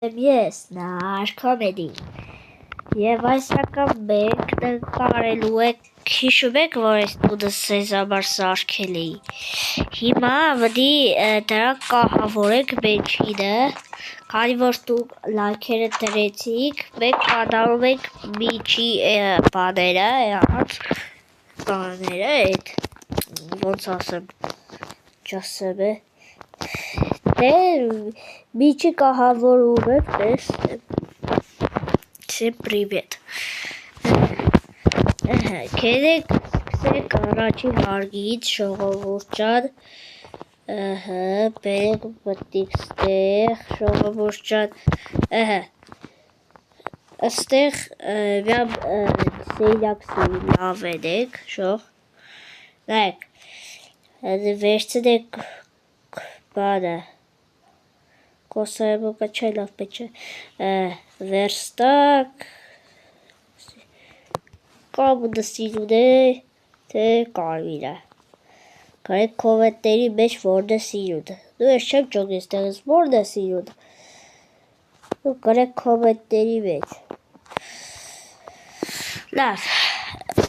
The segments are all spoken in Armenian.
Ես նարկոմեդի և այս անգամ մենք նկարելու ենք, հիշում եք, որ այս տունը սեզ համար սարքել էի։ Հիմա ավդի դրանք կահավորենք մեջինը, քանի որ դուք լայքերը դրեցիք, մենք կատարում ենք միջի բաները, այդ ոնց ասեմ, չասեմ է, միջի կահավորում եմ, Всем привет. Կերեք սկսենք առաջի հարգից, ժողովուրդ ջան, բերեք մտիկ ստեղ, ժողովուրդ ջան, ստեղ միամ սեյլակսի լավ edեք, ժող, նայեք, վերցնեք բանը, կոսայմը կչայ լավ պեչը, վերստակ, կամ նսիրուն է, թե կարվիրա, կարեք կովետների մեջ որն է սիրուն, դու ես չեմ ճոգես տեղս, որն է սիրուն, դու կարեք կովետների մեջ, լավ,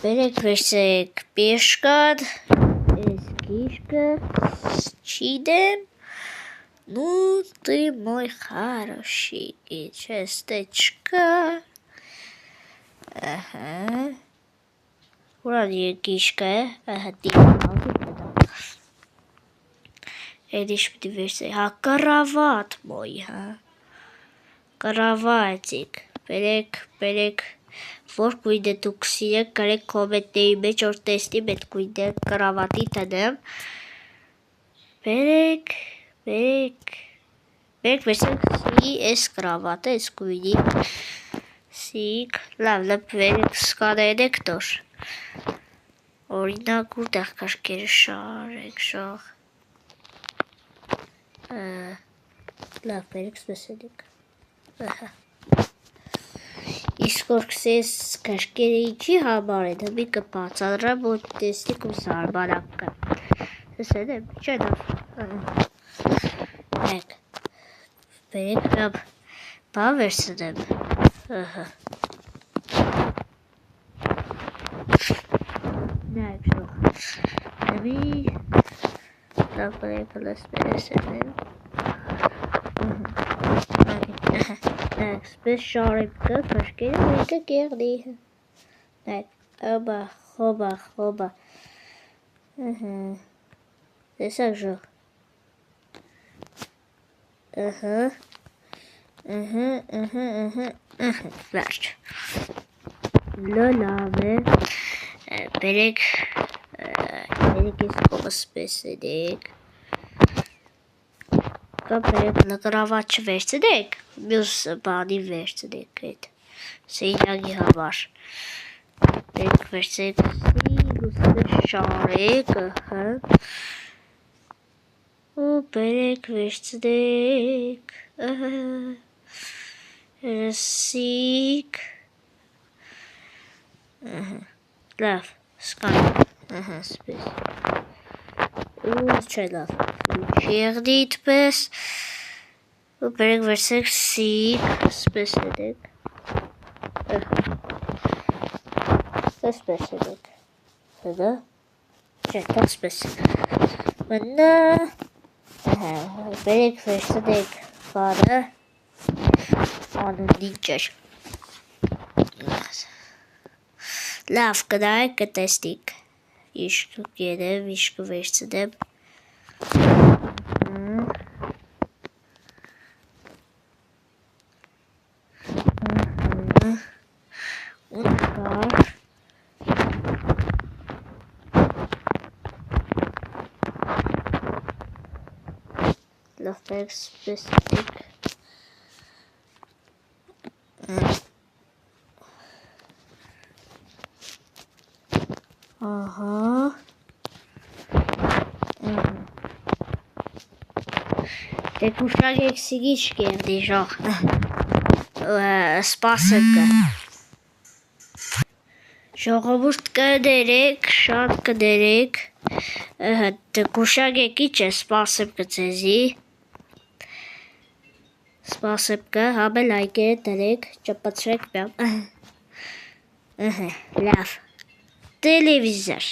բերեք վերցեք պեշկան, ես գիշկը, չիդեմ, Ну, ты мой хороший часточка. Ага. Вроде кишка, ага, ты Эдиш подивишься. Карават мой, Караватик. Берек. Որ կույդե դուք սիրեք, կարեք կոմենտների մեջ որ տեսնի մետ կույդե կարավատի տնեմ, Berek վերցեք սի ես կրավատը, ես կույնի, սիք, լավ, վերեք սկաներեք տոր, օրինակ ուրտեղ կաշկերը շարեք, շող, լավ, վերեք սպեսելեք, իսկ որ կսես կաշկերը իչի համար են, հմի կպացադրամ, որ տեսնիք ու սարբանակ կա, տեսեն եմ, չէ լավ, Մեկ, բերեք միամ բան վերցնեմ, նայք շող, նմի, լավ բերեք հլս վերեսնեմ, նայք սպես շարեմ կը, կաշկերը մեկը կեղնի, նայք, խոբա, տեսակ շող, վերջ, լավ է, բերեք ես կողը սպես էդեք, կամ բերեք նկրավատ չվերցնեք, մյուս բանի վերցնեք էդ, սեյնյագի համար, բերեք վերցնեք սիգուսը շարեք, ու բերեք վերցնեք, Սիք, լավ, սկան, սպես, չէ լավ, չեղդի իտպես, ու բերեք վերցնեք սիք, սպես էդեք, սպես էդեք, հդա, չէ, տակ սպես, մնա, բերեք վերցնեք բանը, անունդին ճեր, լավ կնայեք կտեսնիք, իշկ գերեմ, իշկ վերցնեմ, ունկար, լավ բերեք սպես էդեք, Ահա, դեք ուշագեք սիգիչ կերդի ժող, սպասեմ կը, ժողովուրդ կդերեք, շատ կդերեք, դեք ուշագեք իչ է սպասեմ կը ձեզի, Սպասեպկը, հաբե լայք է դրեք, ճպացրեք բյամ։ Լավ, տելևիզոր,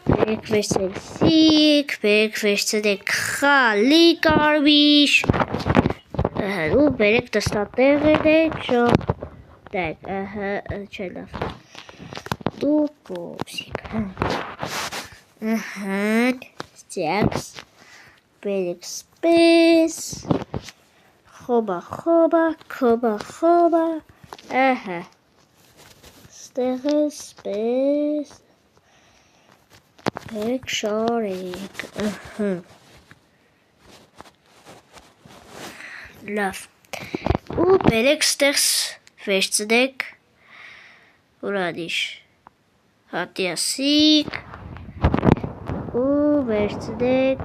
բերեք վերցրեք, բերեք վերցրեք խալի կարվիշ, ու բերեք տստատեղ edեք, շող, դեք, չէ լավ, դու պոպսիկ, ստյակս, բերեք սպես, խոբա, քոբա, ստեղ է սպես, բերեք շարեք, լավ, ու բերեք ստեղ վերցնեք, ուրադիշ, հատյասիկ, ու վերցնեք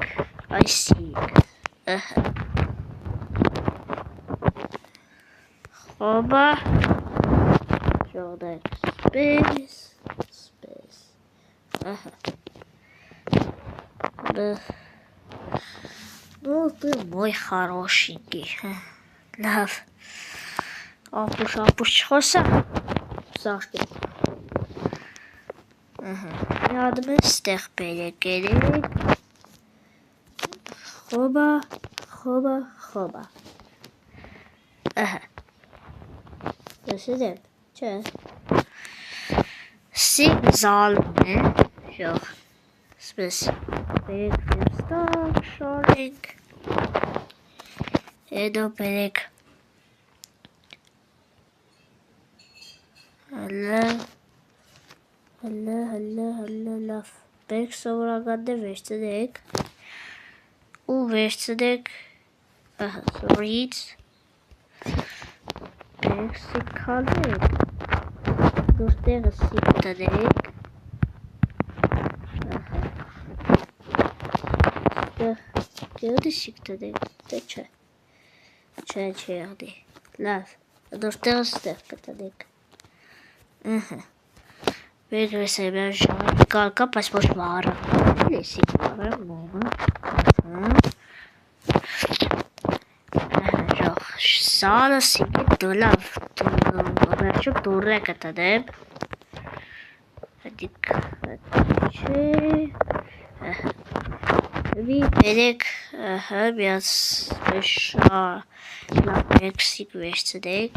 այսիկ, խոբա, շողդեք սպես, Ну, ты мой хорошенький. Лав. Ապուշ խոսա։ Սաշկի։ Յադմ է ստեղ բերեք երեք։ Խոբա։ Տեսեք, չէ։ Սիկ զալում է, շող, սպես, բերեք վերստակ, շարենք, հետո բերեք, հլը, լավ, բերեք սովորականն է վերցնեք, ու վերցնեք, սորից, բերեք սիկ քալեք, դուրտեղը սիկ տնեք, Գերդի սիկ տնեք, դե չէ, եղդի, լավ, դուրտեղը ստեղ կտնեք, բերեք վեսայբյան ժանք կալկա, բայց ոչ վարը, լեսիկ վարը, մոմը, Սալը սիկի դոլավ, վերջը դուրը կտնեմ, հետիք, չէ, Բերեք միած բերեք սիկ վերցնեք,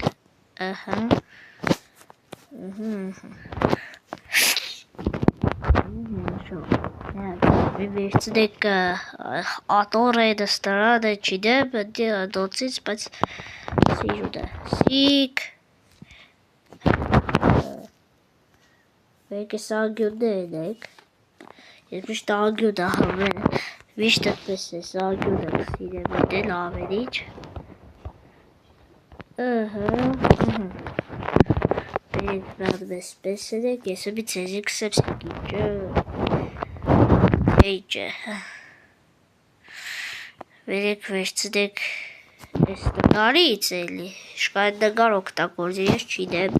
վերցնեք ատորը դստարանը չիդեմ, դոցից, բայց սիրուդը, սիկ, բերեք ես ագյունը ենեք, ես միշտ ագյունը համեն, միշտ այդպես ես ագյունը սիրեմ էդել ավերիչ, բերեք բերդ պես ենեք, ես մի ծեզի կսեմ սիկիջը, Էիջը, բերեք վերցնեք ես նգարից էլի, շկայդ նգար օգտագործի, ես չինեմ,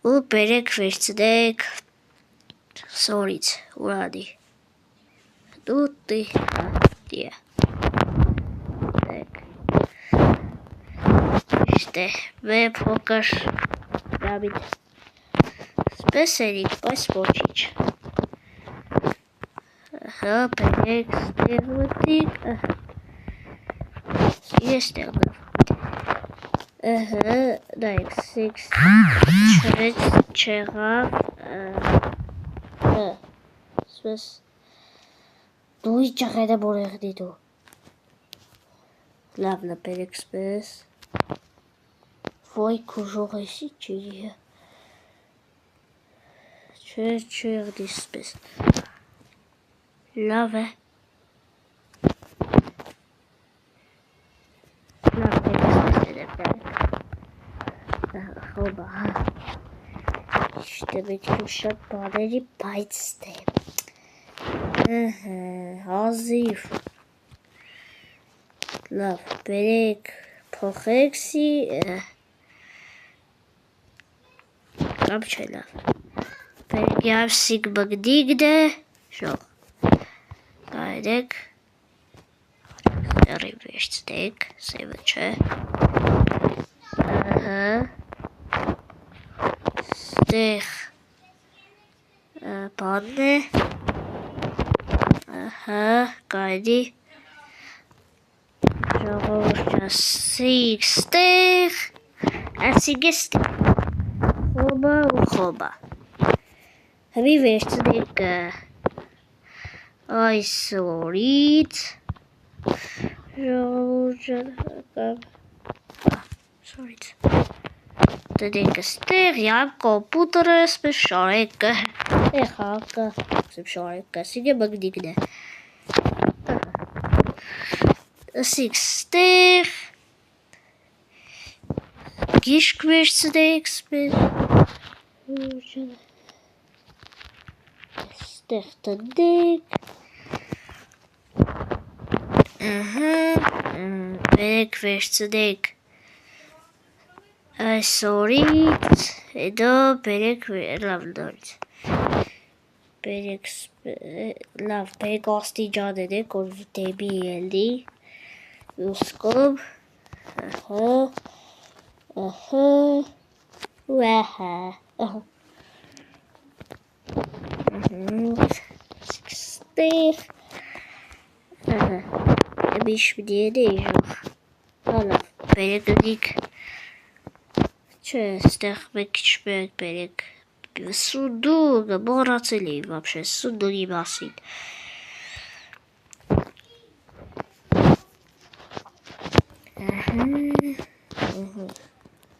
ու բերեք վերցնեք սորից, ուրանի, դուտի, դիա, դեք, իշտ է, մե փոքր, ռամիտ, սպես էրիք, բայց ոչիչ, բերեք ստեղ մտիկ, ես տեղնավ, նայք սիքս չեղավ, սպես, դու իճաղերը բորեղդի դու, լավն է բերեք սպես, ոյ կուժող էսի չիրի, չեղդի սպես, լավ է, լավ բերեք սպես էդեմ բերեք, խոբա, իշտե պետք ու շատ բաների բայց ստեմ, հազիվ, լավ բերեք փոխեքսի, կամ չէ լավ, բերեք և սիկ բգդիգ դե, շող, Գայրեք, կոմպյուտերի վերցնենք, սևը չէ։ Ստեղ բանն է, կայդի, ժողովուրդ ասիկ ստեղ, ասիկ ստեղ, խոբա ու խոբա։ Հմի վերցնենք այսօրից, ժողովուրդ դենք ստեղ յամ կոմպյուտերը սպես շարեկը, հակը, սեպ շարեկը, սիգե բգդիկն է։ Ասիկ ստեղ, գիշկ վերցնենք սպես, ստեղ տնենք, բերեք վերցնենք այսօրից, հետո բերեք լավ նորից, լավ բերեք աստիճան ենք, որ դեպի ելնի, ուսկով, ստեղ, Εμείς միտիեդեժող, հալավ, բերեք դիկ, չէ, ստեղ մեկ չպերեք բերեք, սունդուգը մոռացել էի вообще, սունդուգի մասին։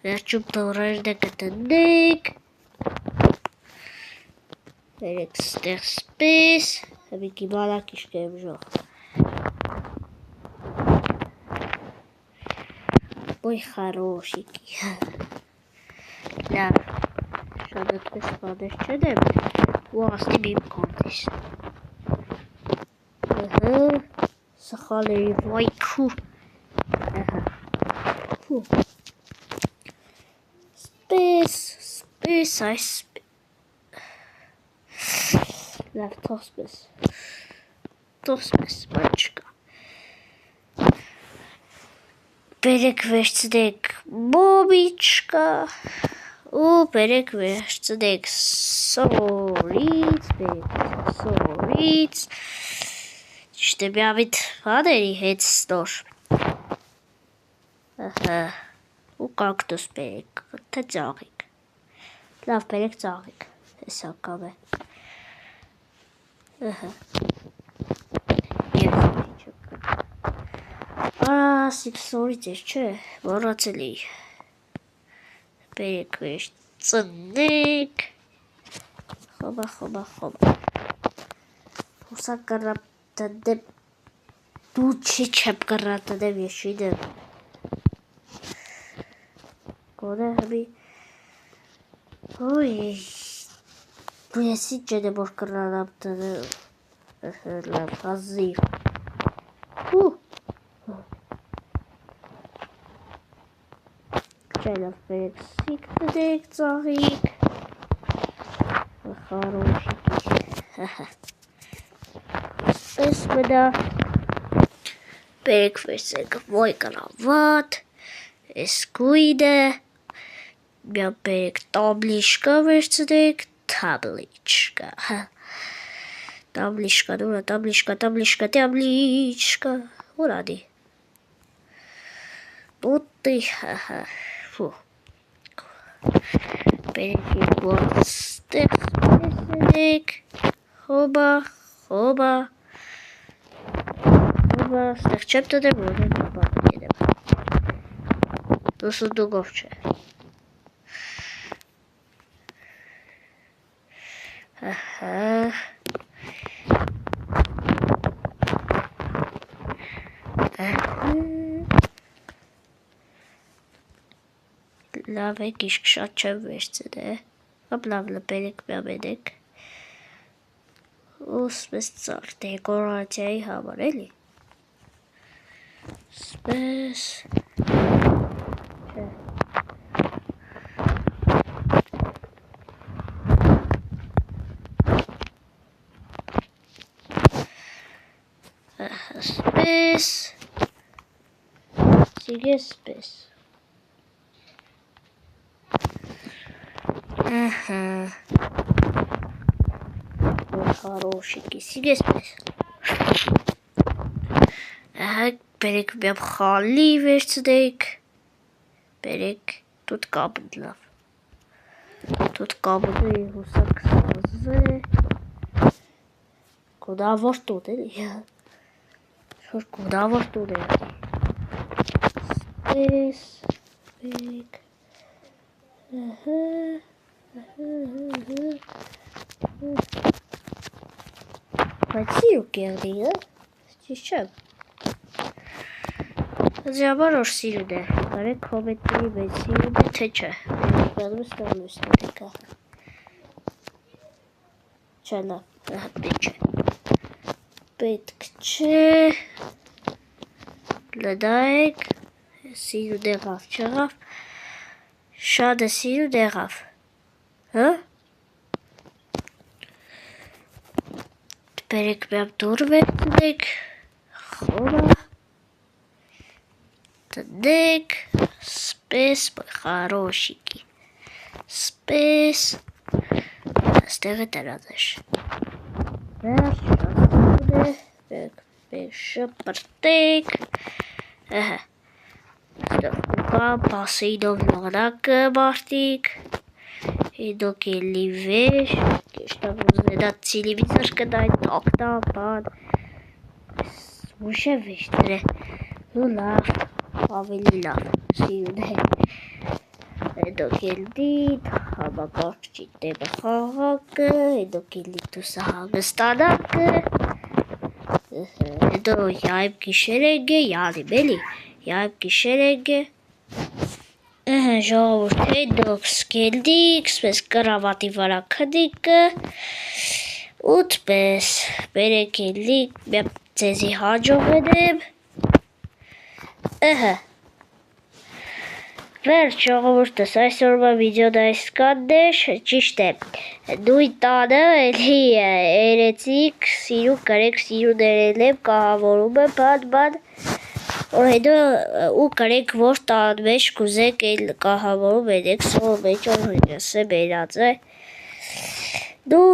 Վերջում տորերն է կտնենք, բերեք ստեղ սպես, հմիկի բալակ իշկեմ ժող։ Ой, хорошенький. Да. Что тут бесплатно чудом? О, снимем контес. Сахали вайку. Фу. Спис. Лав тоспис. Мальчика. Բերեք վերցնենք բոբիչկա ու բերեք վերցնենք սորից, ճիշտ է միամիտ բաների հետ ստոր, ու կակտուս բերեք, թե ծաղիկ, լավ բերեք ծաղիկ, հեսա կավ է, Ասիկ սորից էր, չէ, մոռացել էի, բերեք վերցնենք, խոբա, հուսակ կռապ տնեմ, դու չեմ կռապ տնեմ, ես չիդեմ, գոնե հմի, ոյ, դու ես ինչ չենեմ, որ կռապ տնեմ, լավ, հազիվ, Չայլավ բերեք սիկ տնենք ծաղիկ, խարոշիկի, պես մնա, բերեք վերցնենք ոյ կրավատ, ես գույնը, միան բերեք տաբլիշկա վերցնենք, տաբլիշկա, նորա տաբլիշկա, որ անի, նոտի, Фу. Բերեք ստեղ սպեսնեք, խոբա, ստեղ չեմ տնեմ, որ եմ բան ետեմ, դու սունդուգով չէ, լավ եք, իշկ շատ չեմ վերցն է, ապ լավ լպերեք միամենեք, ու սպես ծար դեկորացիայի համար էլի, սպես, սպես, Սիգեսպես։ Ահա։ Хорошенький, սիգեսպես։ Ահա, բերեք միապ խալի վերցնեք։ Բերեք, тут կապդ լավ։ Тут կապդը հուսակ սազը։ Կուդա որ տուտ էլի։ Շոր կուդա որ տուտ էլի։ Սպես, բերեք։ Բայց սիրու կեղդի, ճիշտ չեմ։ Ձյաբար որ սիրուդ է, կարեք կոմենտների մեջ սիրուդ է, թե չէ։ Բերում ստանուս ներեկա։ Չէ լավ, պետք չէ։ Պետք չէ։ Լդայք, սիրուդ եղավ, չեղավ։ Շատ է սիրուդ եղավ։ Հա? Բերեք միապ դուր վերցնեք, խորա, տնեք, սպես, խարոշիկի, սպես, ստեղ է տրածաշ, վերջ, շասուր է, շպրտեք, ստեղ պասեիդով լղնակը մարդիկ, Իդոք էլի վեր, կեշտավ ուզնեդատ տելևիզոր կդայ, տոկտապան, ուշ է վեշտր է, ու լավ, ավելի լավ, սիրուն է, իդոք էլի համակարգչի տեպը խաղակը, իդոք էլի տուսը հանգստանակը, իդո յայբ գիշեր էգ է, յալիմ էլի, յայբ գիշեր էգ է, ժողովուրդ հետոք սկելդիք, սպես կրավատի վրա քդիկը, ուտպես, բերեք էլի, ձեզի հաջող edem, վերջ ժողովուրդս այսօրվա վիդեոն այսքանն էր, ճիշտ է, նույն տանը էլի երեցիք, սիրուն կարեք սիրուն երելեմ, կահավորում եմ, բան, որ հետո ու կարեք որ տան մեջ կուզեք էլ կահավորում edեք, սոր մեջ որ հինսը բերած է, դու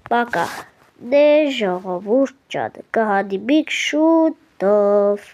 պակա, դե ժողովուրդ ճան, կհանդիպինք շուտով։